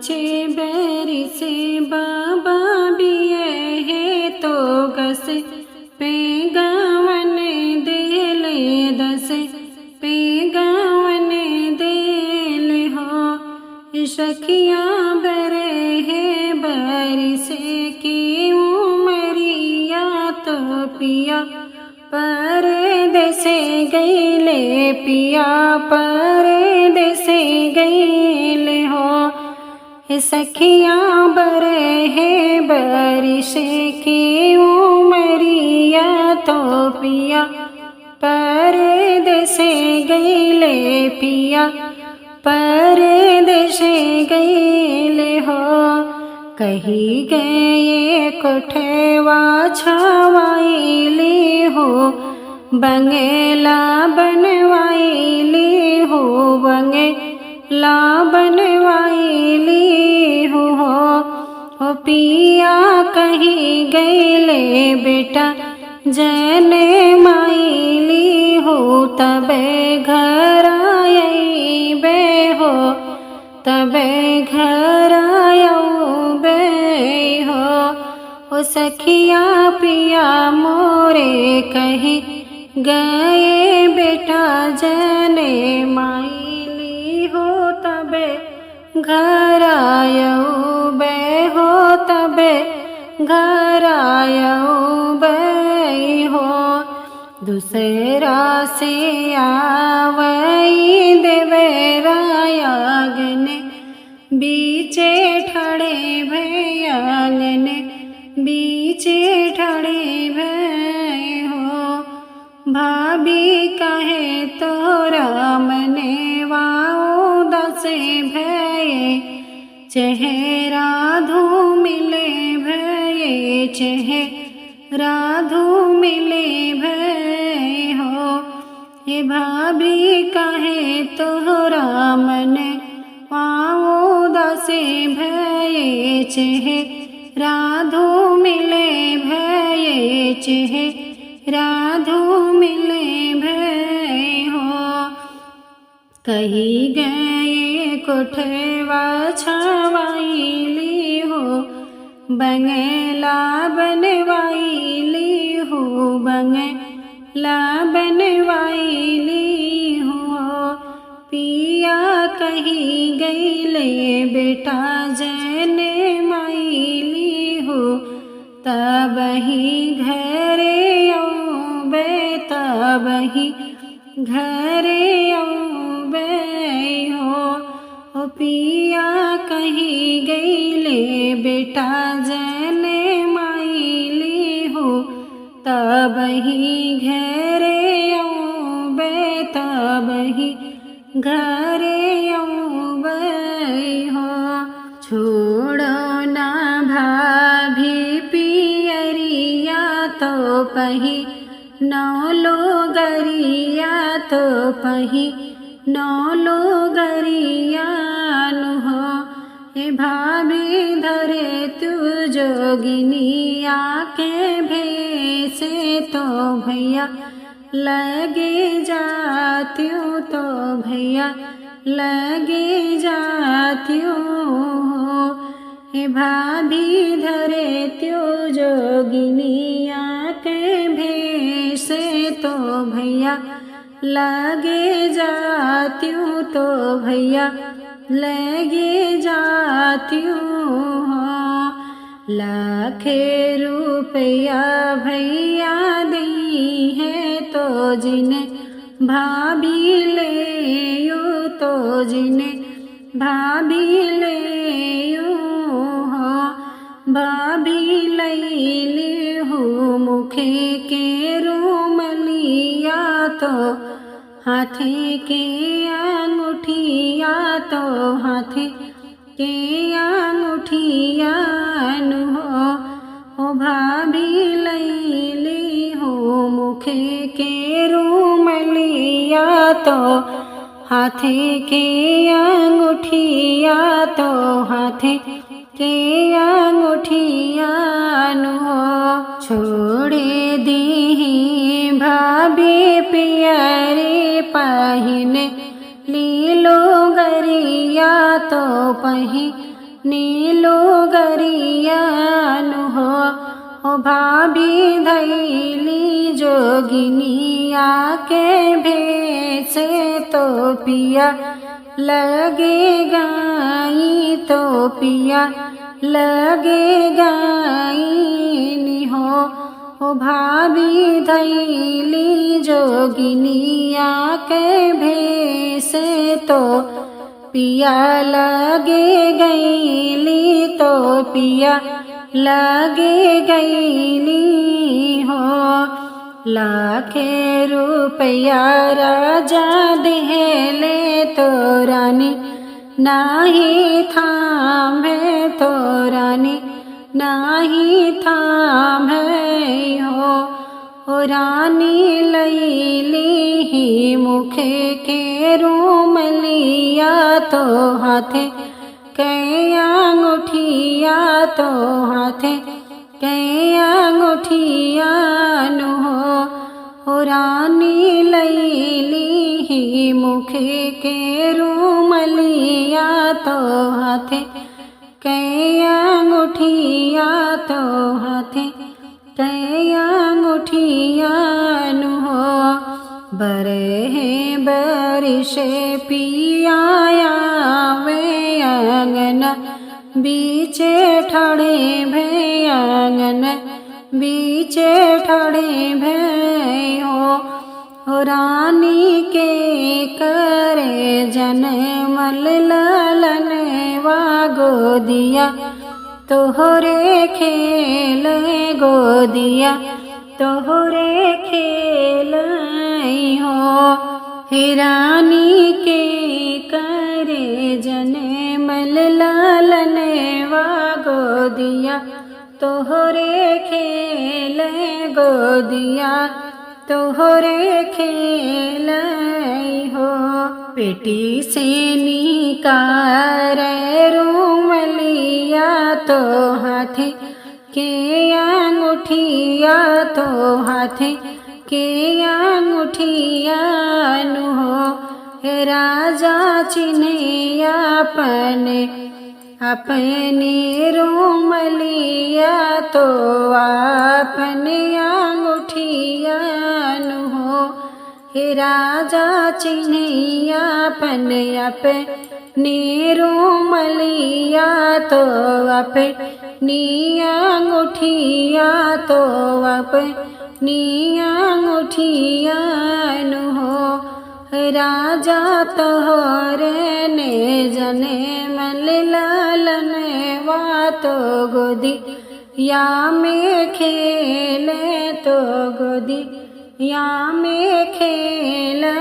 चे बैरी से बाबा बिये है तो गस पे गावन देले दस पे गावन देले हो सखियाँ बरे है बैरी से की उमरिया तो पिया परदेसे गईले पिया परदेसे गईले हो सखियाँ बरे है बारिश की उमरिया तो पिया परदेसे गईले पिया परदेसे गईले हो कही गए कोठवा छवाईली हो बंगला बनवाईली हो बंगला बनवाईली हो पिया कहीं गईले बेटा जने माईली हो तबे घर आई बे हो तबे घर आयो बे हो सखिया पिया मोरे कहीं गए बेटा जने माईली हो तबे घर आयो बे हो तबे घर आयो बे हो दूसरा से आवई देवे रायागने बीचे ठड़े भयागने बीचे ठड़े भय हो भाभी कहे तोरा मने वाओ दसे भय चेहरा धूमिले भय चेहरा धूमिले भय हो ये भाभी कहे तोरा मने वाओ दसे भय चेहरा धूमिले भय चेहरा धूमिले भय हो कही गए कोठवा छवाईली हो बंगला बनवाईली हो बंगला बनवाईली हो पिया कही गईले बेटा जने माईली हो तब ही घरे आओ बे तब ही घरे आओ बे हो पिया कही गईले बेटा जने माईली हो तब ही घरे आओ बे तब ही घरे आओ बे हो छोड़ो ना भाभी पियरिया तो पही नौ लोगरिया तो पही नौ लोगरिया हो हे भाभी धरे तू जोगिनिया के भेसे तो भैया लगे जाती हूँ तो भैया लगे जाती हूँ हे भाभी धरे त्यो जोगिनिया के भेसे तो भैया लगे जाती हूँ तो भैया लगे जाती हूँ लाखे रुपया भैया दी है तो जिन्हें भाभी ले यू तो जिन्हें भाभी ले यू हो भाभी लैली हूँ मुखे के रूमलिया तो हाथे के अंगूठिया तो हाथे के अंगूठिया हो भाभी लैली हूँ मुखे के रूमलिया तो हाथे के अंगूठिया तो हाथे के अंगूठिया हो छोड़े दी भाभी पियरे पहिने लीलो गरिया तो पही नीलो गरियानु हो ओ भाभी धैली जोगिनिया के भेसे तो पिया लगे गाई तो पिया लगे गाई हो ओ भाभी धैली जोगिनिया के भेसे तो पिया लगे गईली तो पिया लगे गईली हो लाखे रुपया राजा देले तो रानी नाही थामे तो रानी नाही थामे हो ओ रानी लैली ही मुखे के रूमलिया तो हाथे कै अंगूठिया तो हाथे कै अंगूठिया नु हो रानी लैली ही मुखे के रूमलिया तो हाथे कै अंगूठिया तो हाथे कै अंगूठिया नु हो बरे बरिशे पियाया वे आंगन बीचे ठड़े भे आंगन बीचे ठड़े भे हो रानी के करे जनमल ललन वा गोदिया तोहरे खेल गोदिया तोहरे खेल हो हे रानी के करे जनमल ललन वा गोदिया तोहरे खेल गोदिया तोहरे खेल हो पेटी से निकार रूमलिया तो हाथे के अंगूठिया तो हाथे के अंगूठिया नु हो राजा चिन्हे अपने अपने रूमलिया तो अपने अंगूठिया नु हो राजा चिन्हे अपने अपने रूमलिया तो अपनी अंगूठिया तो अपनी अंगूठिया नु हो राजा तोहरे ने जने मल लालन वा तो गोदी या में खेले तो गोदी या में खेले